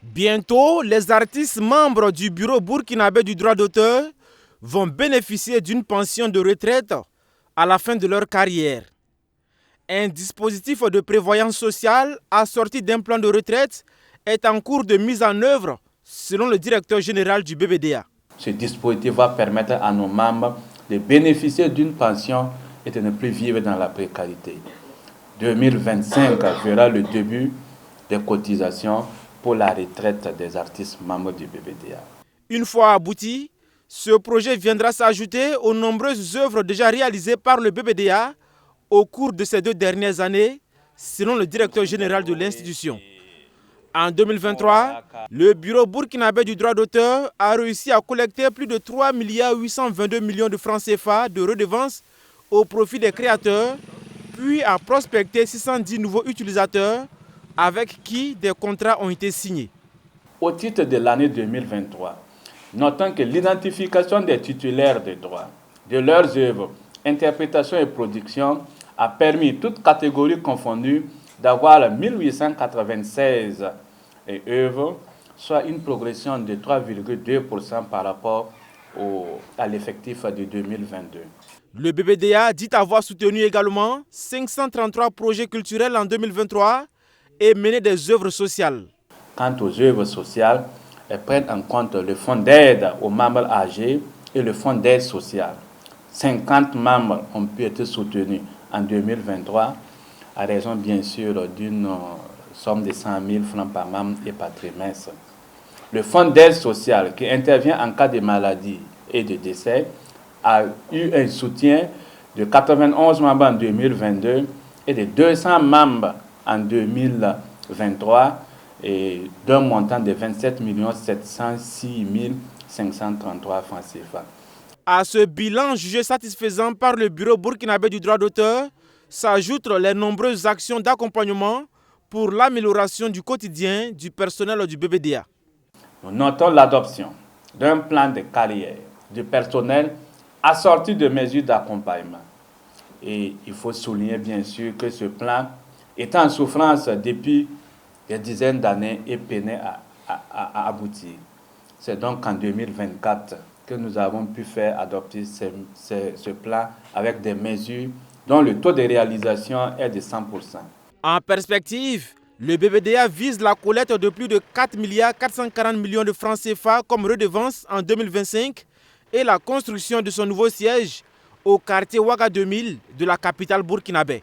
Bientôt, les artistes membres du bureau burkinabé du droit d'auteur vont bénéficier d'une pension de retraite à la fin de leur carrière. Un dispositif de prévoyance sociale assorti d'un plan de retraite est en cours de mise en œuvre selon le directeur général du BBDA. Ce dispositif va permettre à nos membres de bénéficier d'une pension et de ne plus vivre dans la précarité. 2025 verra le début des cotisations pour la retraite des artistes membres du BBDA. Une fois abouti, ce projet viendra s'ajouter aux nombreuses œuvres déjà réalisées par le BBDA au cours de ces 2 dernières années, selon le directeur général de l'institution. En 2023, le bureau burkinabé du droit d'auteur a réussi à collecter plus de 3 822 millions de francs CFA de redevances au profit des créateurs, puis a prospecté 610 nouveaux utilisateurs avec qui des contrats ont été signés. Au titre de l'année 2023, notons que l'identification des titulaires des droits, de leurs œuvres, interprétation et production a permis, toutes catégories confondues, d'avoir 1896 œuvres, soit une progression de 3,2% par rapport à l'effectif de 2022. Le BBDA dit avoir soutenu également 533 projets culturels en 2023 et mené des œuvres sociales. Quant aux œuvres sociales, elles prennent en compte le fonds d'aide aux membres âgés et le fonds d'aide sociale. 50 membres ont pu être soutenus en 2023, à raison bien sûr d'une somme de 100 000 francs par membre et par trimestre. Le fonds d'aide sociale, qui intervient en cas de maladie et de décès, a eu un soutien de 91 membres en 2022 et de 200 membres en 2023 et d'un montant de 27 706 533 francs CFA. À ce bilan jugé satisfaisant par le bureau burkinabé du droit d'auteur s'ajoutent les nombreuses actions d'accompagnement pour l'amélioration du quotidien du personnel du BBDA. Nous notons l'adoption d'un plan de carrière du personnel assorti de mesures d'accompagnement. Et il faut souligner bien sûr que ce plan est en souffrance depuis des dizaines d'années et peinait à aboutir. C'est donc en 2024 que nous avons pu faire adopter ce plan avec des mesures dont le taux de réalisation est de 100%. En perspective, le BBDA vise la collecte de plus de 4 440 millions de francs CFA comme redevance en 2025 et la construction de son nouveau siège au quartier Ouaga 2000 de la capitale burkinabé.